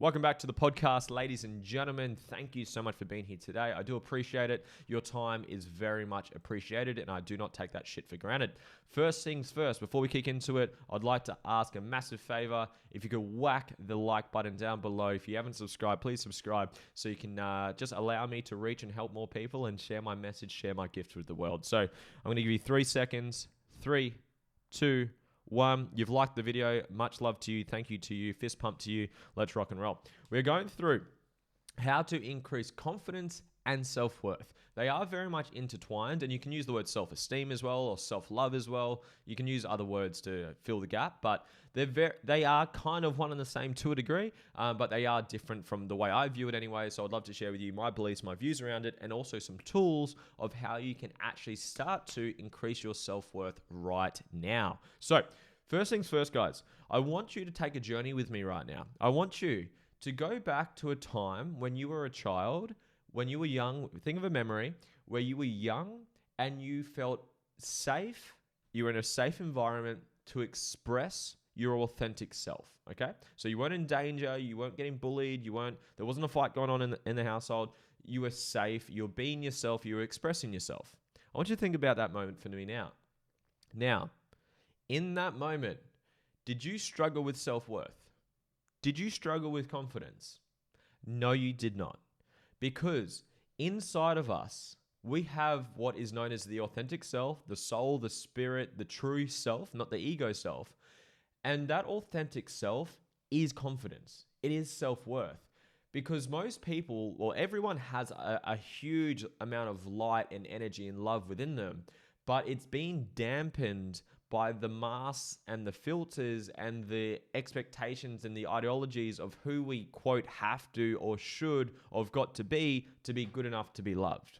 Welcome back to the podcast, ladies and gentlemen. Thank you so much for being here today. I do appreciate it. Your time is very much appreciated, and I do not take that shit for granted. First things first, before we kick into it, I'd like to ask a massive favor. If you could whack the like button down below. If you haven't subscribed, please subscribe so you can just allow me to reach and help more people and share my message, share my gift with the world. So I'm going to give you 3 seconds. 3, 2, 1, you've liked the video. Much love to you. Thank you to you. Fist pump to you. Let's rock and roll. We're going through how to increase confidence and self-worth. They are very much intertwined, and you can use the word self-esteem as well, or self-love as well. You can use other words to fill the gap, but they are kind of one and the same to a degree, but they are different from the way I view it anyway. So I'd love to share with you my beliefs, my views around it, and also some tools of how you can actually start to increase your self-worth right now. So first things first, guys, I want you to take a journey with me right now. I want you to go back to a time when you were a child, when you were young. Think of a memory where you were young and you felt safe. You were in a safe environment to express your authentic self, okay? So you weren't in danger, you weren't getting bullied, there wasn't a fight going on in the household. You were safe, you were being yourself, you were expressing yourself. I want you to think about that moment for me now. Now, in that moment, did you struggle with self-worth? Did you struggle with confidence? No, you did not. Because inside of us, we have what is known as the authentic self, the soul, the spirit, the true self, not the ego self. And that authentic self is confidence. It is self-worth. Because most people, or everyone has a huge amount of light and energy and love within them, but it's being dampened by the masks and the filters and the expectations and the ideologies of who we, quote, have to or should or have got to be good enough to be loved.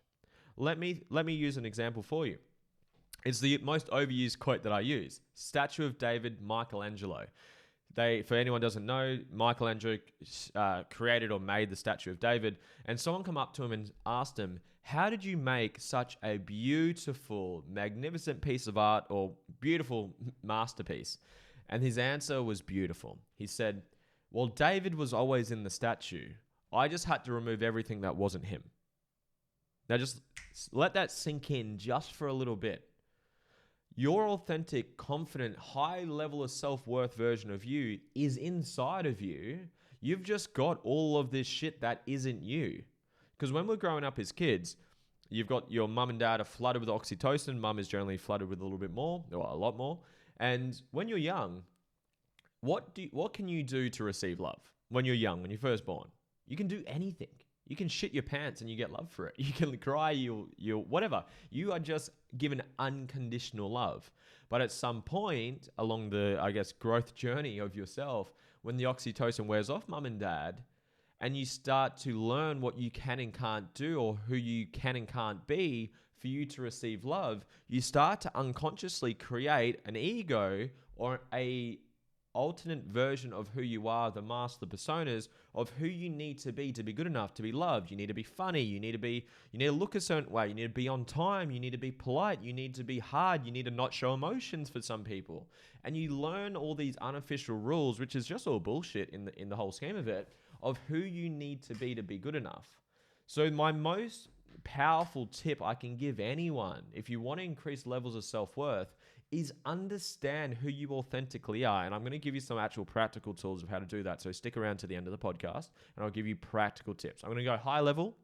Let me use an example for you. It's the most overused quote that I use. Statue of David, Michelangelo. For anyone who doesn't know, Michelangelo created or made the Statue of David, and someone come up to him and asked him, how did you make such a beautiful, magnificent piece of art or beautiful masterpiece? And his answer was beautiful. He said, well, David was always in the statue. I just had to remove everything that wasn't him. Now just let that sink in just for a little bit. Your authentic, confident, high level of self-worth version of you is inside of you. You've just got all of this shit that isn't you. Because when we're growing up as kids, you've got your mum and dad are flooded with oxytocin. Mum is generally flooded with a little bit more, or a lot more. And when you're young, what can you do to receive love? When you're young, when you're first born, you can do anything. You can shit your pants and you get love for it. You can cry, you whatever. You are just given unconditional love. But at some point along the, growth journey of yourself, when the oxytocin wears off mum and dad, and you start to learn what you can and can't do or who you can and can't be for you to receive love, you start to unconsciously create an ego or a alternate version of who you are, the mask, the personas of who you need to be good enough to be loved. You need to be funny. You need to look a certain way. You need to be on time. You need to be polite. You need to be hard. You need to not show emotions for some people. And you learn all these unofficial rules, which is just all bullshit in the whole scheme of it, of who you need to be good enough. So my most powerful tip I can give anyone, if you want to increase levels of self-worth, is understand who you authentically are. And I'm going to give you some actual practical tools of how to do that. So stick around to the end of the podcast and I'll give you practical tips. I'm going to go high level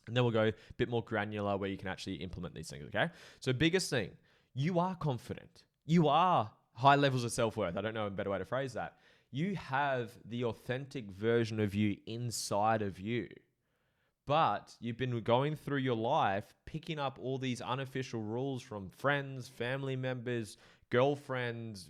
and then we'll go a bit more granular where you can actually implement these things, okay? So biggest thing, you are confident. You are high levels of self-worth. I don't know a better way to phrase that. You have the authentic version of you inside of you. But you've been going through your life picking up all these unofficial rules from friends, family members, girlfriends,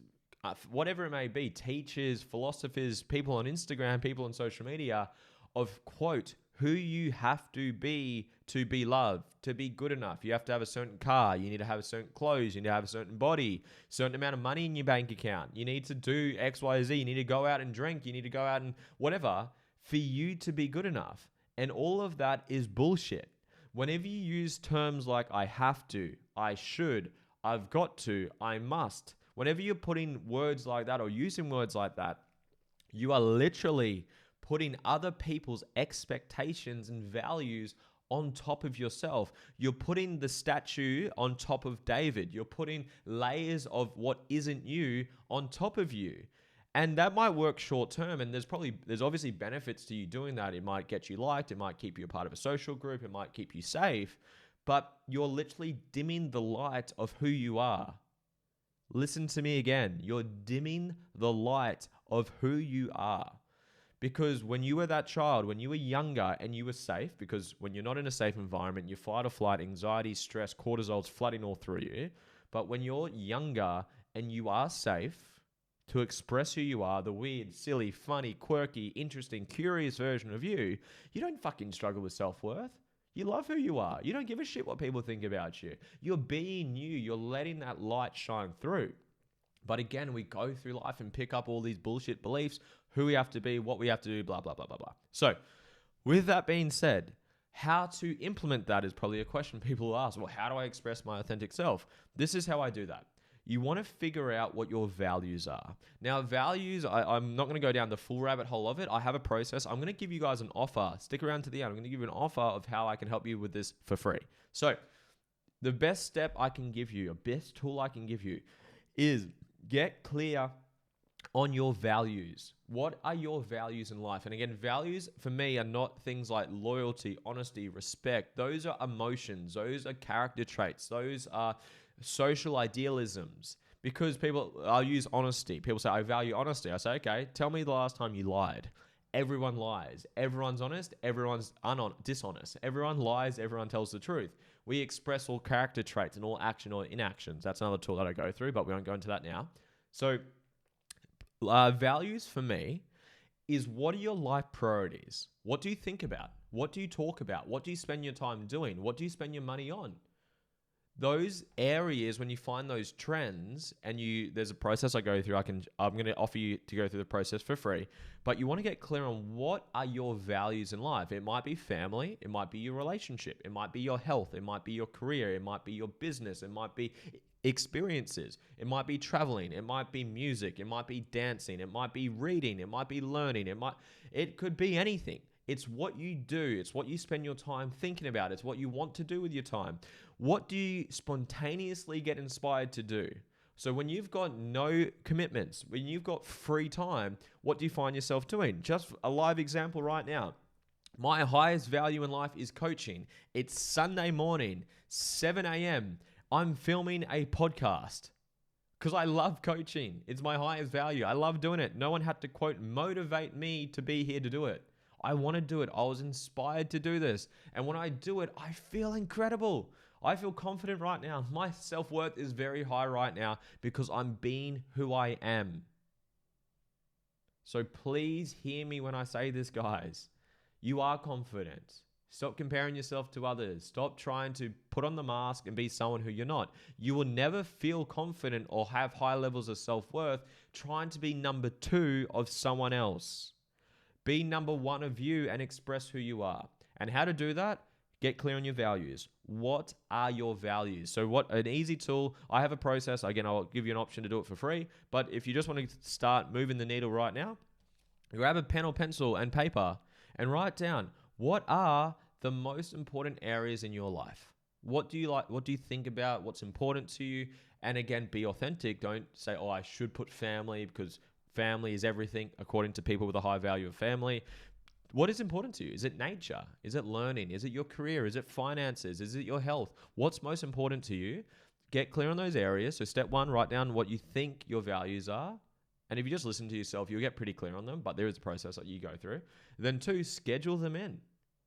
whatever it may be, teachers, philosophers, people on Instagram, people on social media, of, quote, who you have to be loved, to be good enough. You have to have a certain car. You need to have certain clothes. You need to have a certain body, certain amount of money in your bank account. You need to do X, Y, Z. You need to go out and drink. You need to go out and whatever for you to be good enough. And all of that is bullshit. Whenever you use terms like I have to, I should, I've got to, I must, whenever you're putting words like that or using words like that, you are literally putting other people's expectations and values on top of yourself. You're putting the statue on top of David. You're putting layers of what isn't you on top of you. And that might work short term. And there's obviously benefits to you doing that. It might get you liked. It might keep you a part of a social group. It might keep you safe. But you're literally dimming the light of who you are. Listen to me again. You're dimming the light of who you are. Because when you were that child, when you were younger and you were safe, because when you're not in a safe environment, your fight or flight, anxiety, stress, cortisol's flooding all through you. But when you're younger and you are safe to express who you are, the weird, silly, funny, quirky, interesting, curious version of you, you don't fucking struggle with self-worth. You love who you are. You don't give a shit what people think about you. You're being you. You're letting that light shine through. But again, we go through life and pick up all these bullshit beliefs, who we have to be, what we have to do, blah, blah, blah, blah, blah. So with that being said, how to implement that is probably a question people will ask. Well, how do I express my authentic self? This is how I do that. You want to figure out what your values are. Now, values, I'm not going to go down the full rabbit hole of it. I have a process. I'm going to give you guys an offer. Stick around to the end. I'm going to give you an offer of how I can help you with this for free. So the best step I can give you, a best tool I can give you is get clear on your values. What are your values in life? And again, values for me are not things like loyalty, honesty, respect. Those are emotions. Those are character traits. Those are social idealisms. Because I'll use honesty. People say, I value honesty. I say, okay, tell me the last time you lied. Everyone lies. Everyone's honest. Everyone's dishonest. Everyone lies. Everyone tells the truth. We express all character traits and all action or inactions. That's another tool that I go through, but we won't go into that now. So values for me is, what are your life priorities? What do you think about? What do you talk about? What do you spend your time doing? What do you spend your money on? Those areas, when you find those trends, and there's a process I go through. I'm going to offer you to go through the process for free, but you want to get clear on what are your values in life. It might be family. It might be your relationship. It might be your health. It might be your career. It might be your business. It might be experiences. It might be traveling. It might be music. It might be dancing. It might be reading. It might be learning. It could be anything. It's what you do. It's what you spend your time thinking about. It's what you want to do with your time. What do you spontaneously get inspired to do? So when you've got no commitments, when you've got free time, what do you find yourself doing? Just a live example right now. My highest value in life is coaching. It's Sunday morning, 7 a.m. I'm filming a podcast because I love coaching. It's my highest value. I love doing it. No one had to, quote, motivate me to be here to do it. I want to do it. I was inspired to do this. And when I do it, I feel incredible. I feel confident right now. My self-worth is very high right now because I'm being who I am. So please hear me when I say this, guys. You are confident. Stop comparing yourself to others. Stop trying to put on the mask and be someone who you're not. You will never feel confident or have high levels of self-worth trying to be number 2 of someone else. Be number 1 of you and express who you are. And how to do that? Get clear on your values. What are your values? So an easy tool, I have a process. Again, I'll give you an option to do it for free. But if you just want to start moving the needle right now, grab a pen or pencil and paper and write down, what are the most important areas in your life? What do you like? What do you think about? What's important to you? And again, be authentic. Don't say, oh, I should put family because family is everything according to people with a high value of family. What is important to you? Is it nature? Is it learning? Is it your career? Is it finances? Is it your health? What's most important to you? Get clear on those areas. So step 1, write down what you think your values are. And if you just listen to yourself, you'll get pretty clear on them, but there is a process that you go through. Then 2, schedule them in.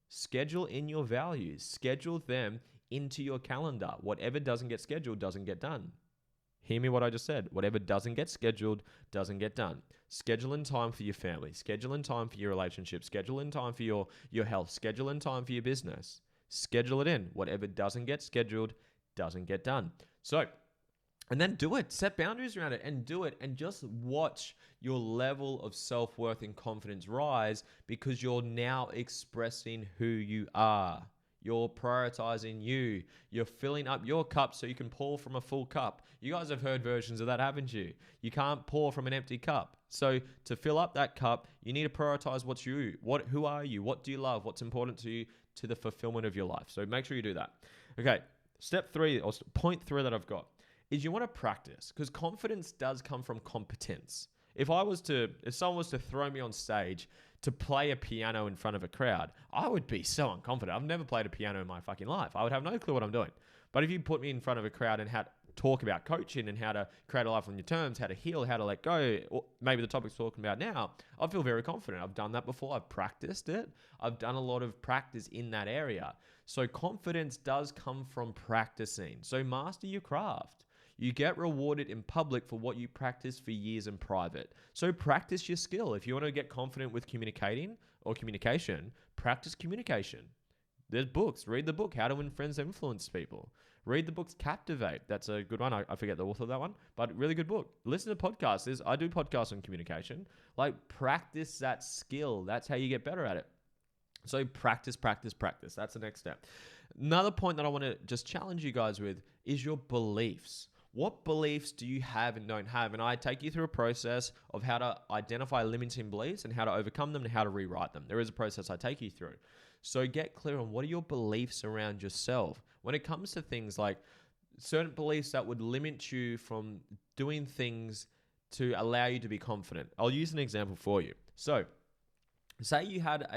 Schedule in your values. Schedule them into your calendar. Whatever doesn't get scheduled doesn't get done. Hear me what I just said. Whatever doesn't get scheduled doesn't get done. Schedule in time for your family. Schedule in time for your relationship. Schedule in time for your health. Schedule in time for your business. Schedule it in. Whatever doesn't get scheduled doesn't get done. So, and then do it. Set boundaries around it and do it. And just watch your level of self-worth and confidence rise because you're now expressing who you are. You're prioritizing you. You're filling up your cup so you can pour from a full cup. You guys have heard versions of that, haven't you? You can't pour from an empty cup. So to fill up that cup, you need to prioritize what's you. Who are you? What do you love? What's important to you to the fulfillment of your life? So make sure you do that. Okay, step 3 or point 3 that I've got is you want to practice, because confidence does come from competence. If someone was to throw me on stage to play a piano in front of a crowd, I would be so unconfident. I've never played a piano in my fucking life. I would have no clue what I'm doing. But if you put me in front of a crowd and had talk about coaching and how to create a life on your terms, how to heal, how to let go, or maybe the topic's talking about now, I feel very confident. I've done that before. I've practiced it. I've done a lot of practice in that area. So confidence does come from practicing. So master your craft. You get rewarded in public for what you practice for years in private. So practice your skill. If you want to get confident with communicating or communication, practice communication. There's books. Read the book, How to Win Friends and Influence People. Read the books, Captivate. That's a good one. I forget the author of that one, but really good book. Listen to podcasts. I do podcasts on communication. Like, practice that skill. That's how you get better at it. So practice, practice, practice. That's the next step. Another point that I want to just challenge you guys with is your beliefs. What beliefs do you have and don't have? And I take you through a process of how to identify limiting beliefs and how to overcome them and how to rewrite them. There is a process I take you through. So get clear on what are your beliefs around yourself. When it comes to things like certain beliefs that would limit you from doing things to allow you to be confident. I'll use an example for you. So say you had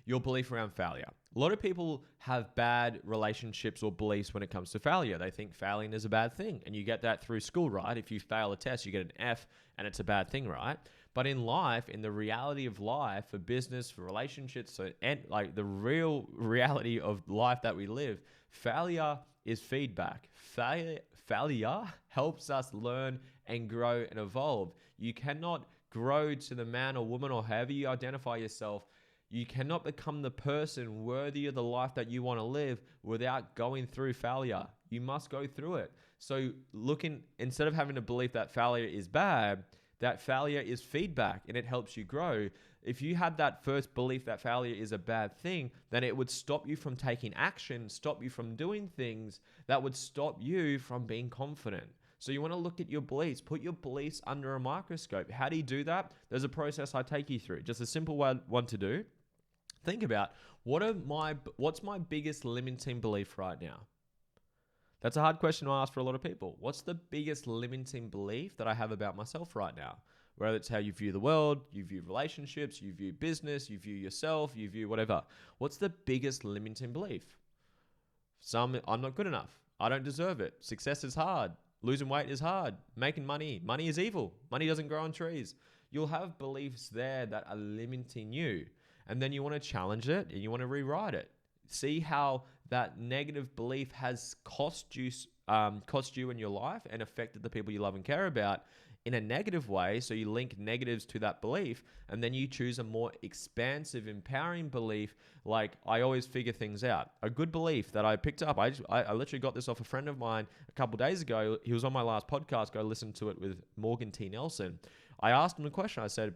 your belief around failure. A lot of people have bad relationships or beliefs when it comes to failure. They think failing is a bad thing. And you get that through school, right? If you fail a test, you get an F and it's a bad thing, right? But in life, in the reality of life, for business, for relationships, and like the real reality of life that we live, failure is feedback. Failure helps us learn and grow and evolve. You cannot grow to the man or woman or however you identify yourself. You cannot become the person worthy of the life that you want to live without going through failure. You must go through it. So instead of having a belief that failure is bad, that failure is feedback and it helps you grow. If you had that first belief that failure is a bad thing, then it would stop you from taking action, stop you from doing things that would stop you from being confident. So you want to look at your beliefs, put your beliefs under a microscope. How do you do that? There's a process I take you through. Just a simple one to do. Think about what's my biggest limiting belief right now? That's a hard question to ask for a lot of people. What's the biggest limiting belief that I have about myself right now? Whether it's how you view the world, you view relationships, you view business, you view yourself, you view whatever. What's the biggest limiting belief? I'm not good enough. I don't deserve it. Success is hard. Losing weight is hard. Making money is evil. Money doesn't grow on trees. You'll have beliefs there that are limiting you. And then you want to challenge it and you want to rewrite it. See how that negative belief has cost you in your life and affected the people you love and care about in a negative way. So you link negatives to that belief and then you choose a more expansive, empowering belief. Like, I always figure things out. A good belief that I picked up. I literally got this off a friend of mine a couple days ago. He was on my last podcast. Go listen to it with Morgan T. Nelson. I asked him a question. I said,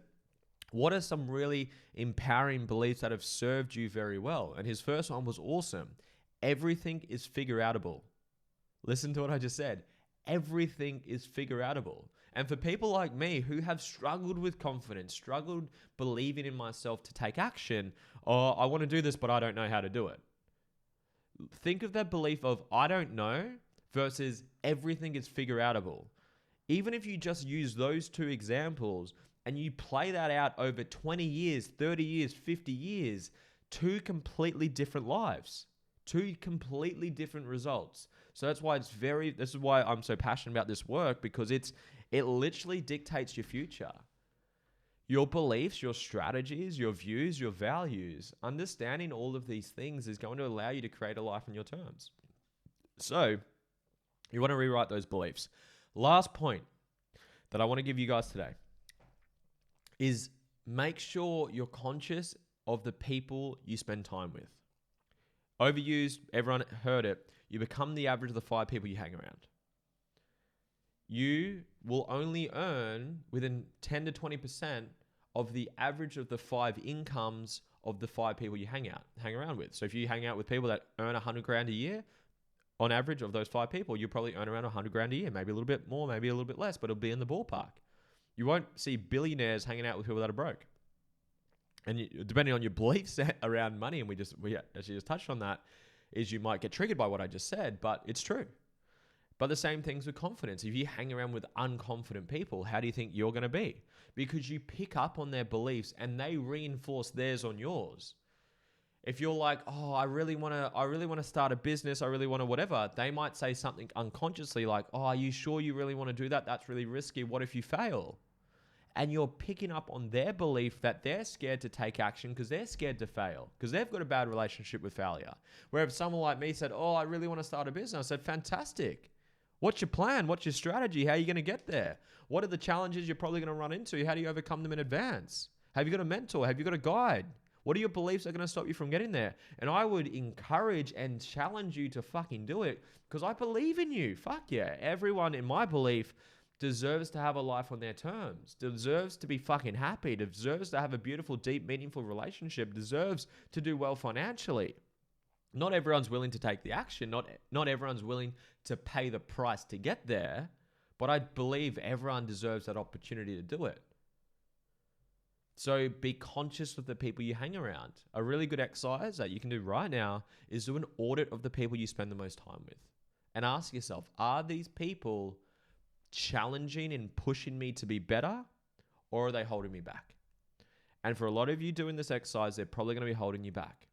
what are some really empowering beliefs that have served you very well? And his first one was awesome. Everything is figure-outable. Listen to what I just said. Everything is figure-outable. And for people like me who have struggled with confidence, struggled believing in myself to take action, or I want to do this, but I don't know how to do it. Think of that belief of I don't know versus everything is figure-outable. Even if you just use those two examples, and you play that out over 20 years, 30 years, 50 years, two completely different lives, two completely different results. So that's why this is why I'm so passionate about this work, because it literally dictates your future. Your beliefs, your strategies, your views, your values, understanding all of these things is going to allow you to create a life on your terms. So you want to rewrite those beliefs. Last point that I want to give you guys today is make sure you're conscious of the people you spend time with. Overused, everyone heard it. You become the average of the 5 people you hang around. You will only earn within 10 to 20% of the average of the 5 incomes of the 5 people you hang around with. So if you hang out with people that earn 100 grand a year, on average of those 5 people, you probably earn around 100 grand a year, maybe a little bit more, maybe a little bit less, but it'll be in the ballpark. You won't see billionaires hanging out with people that are broke. And depending on your beliefs around money, and we actually just touched on that, is you might get triggered by what I just said, but it's true. But the same things with confidence. If you hang around with unconfident people, how do you think you're going to be? Because you pick up on their beliefs and they reinforce theirs on yours. If you're like, oh, I really want to start a business, I really want to whatever, they might say something unconsciously like, oh, are you sure you really want to do that? That's really risky. What if you fail? And you're picking up on their belief that they're scared to take action because they're scared to fail, because they've got a bad relationship with failure. Where if someone like me said, oh, I really want to start a business, I said, fantastic. What's your plan? What's your strategy? How are you going to get there? What are the challenges you're probably going to run into? How do you overcome them in advance? Have you got a mentor? Have you got a guide? What are your beliefs that are going to stop you from getting there? And I would encourage and challenge you to fucking do it because I believe in you. Fuck yeah. Everyone in my belief deserves to have a life on their terms, deserves to be fucking happy, deserves to have a beautiful, deep, meaningful relationship, deserves to do well financially. Not everyone's willing to take the action. Not everyone's willing to pay the price to get there. But I believe everyone deserves that opportunity to do it. So be conscious of the people you hang around. A really good exercise that you can do right now is do an audit of the people you spend the most time with. And ask yourself, are these people challenging and pushing me to be better, or are they holding me back? And for a lot of you doing this exercise, they're probably going to be holding you back.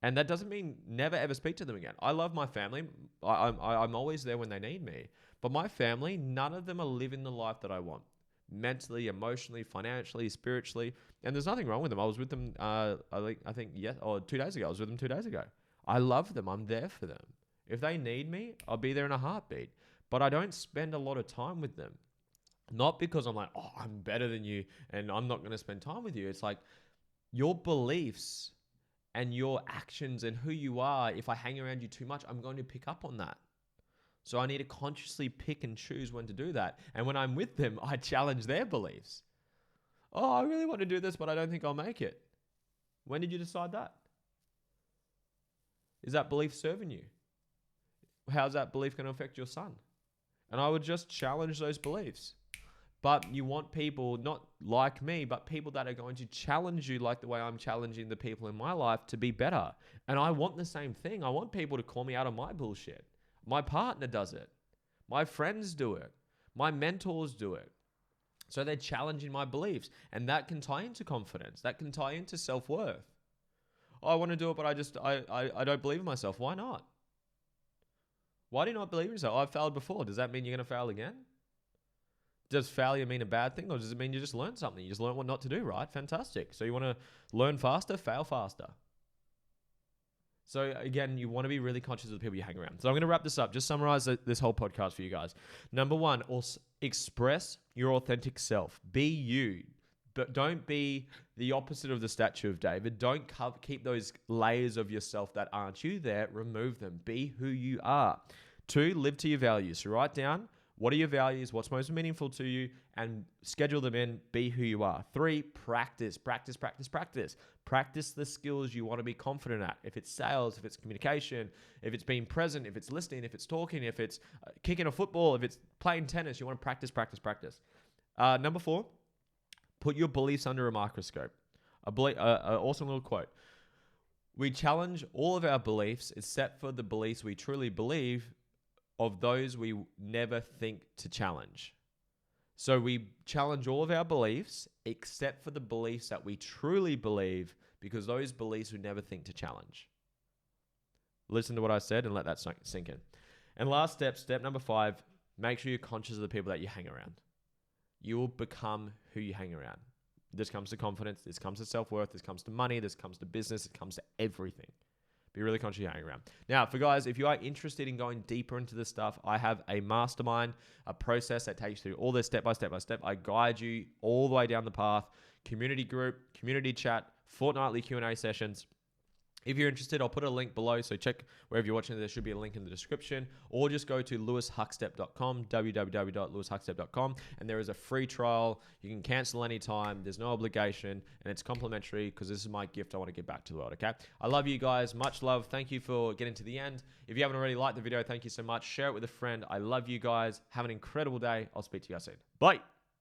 And that doesn't mean never ever speak to them again. I love my family. I'm always there when they need me. But my family, none of them are living the life that I want. Mentally, emotionally, financially, spiritually. And there's nothing wrong with them. I was with them, I think 2 days ago. I was with them 2 days ago. I love them. I'm there for them. If they need me, I'll be there in a heartbeat. But I don't spend a lot of time with them. Not because I'm like, oh, I'm better than you and I'm not going to spend time with you. It's like your beliefs and your actions and who you are, if I hang around you too much, I'm going to pick up on that. So I need to consciously pick and choose when to do that. And when I'm with them, I challenge their beliefs. Oh, I really want to do this, but I don't think I'll make it. When did you decide that? Is that belief serving you? How's that belief going to affect your son? And I would just challenge those beliefs. But you want people, not like me, but people that are going to challenge you like the way I'm challenging the people in my life to be better. And I want the same thing. I want people to call me out on my bullshit. My partner does it. My friends do it. My mentors do it. So they're challenging my beliefs. And that can tie into confidence. That can tie into self-worth. Oh, I want to do it, but I don't believe in myself. Why not? Why do you not believe in yourself? I've failed before. Does that mean you're going to fail again? Does failure mean a bad thing, or does it mean you just learned something? You just learned what not to do, right? Fantastic. So you want to learn faster, fail faster. So again, you want to be really conscious of the people you hang around. So I'm going to wrap this up. Just summarize this whole podcast for you guys. Number one, express your authentic self. Be you. But don't be the opposite of the statue of David. Don't keep those layers of yourself that aren't you there. Remove them. Be who you are. 2, live to your values. So write down, what are your values? What's most meaningful to you? And schedule them in. Be who you are. 3, practice. Practice the skills you want to be confident at. If it's sales, if it's communication, if it's being present, if it's listening, if it's talking, if it's kicking a football, if it's playing tennis, you want to practice. Number 4, put your beliefs under a microscope. Awesome little quote. We challenge all of our beliefs except for the beliefs we truly believe. Of those we never think to challenge. So we challenge all of our beliefs except for the beliefs that we truly believe, because those beliefs we never think to challenge. Listen to what I said and let that sink in. And last step number 5, make sure you're conscious of the people that you hang around. You will become who you hang around. This comes to confidence. This comes to self-worth. This comes to money. This comes to business. It comes to everything. Be really conscious of hanging around. Now, for guys, if you are interested in going deeper into this stuff, I have a mastermind, a process that takes you through all this step by step. I guide you all the way down the path. Community group, community chat, fortnightly Q&A sessions. If you're interested, I'll put a link below. So check wherever you're watching. There should be a link in the description, or just go to lewishuckstep.com, www.lewishuckstep.com, and there is a free trial. You can cancel anytime. There's no obligation, and it's complimentary because this is my gift I want to give back to the world. Okay. I love you guys. Much love. Thank you for getting to the end. If you haven't already liked the video, thank you so much. Share it with a friend. I love you guys. Have an incredible day. I'll speak to you guys soon. Bye.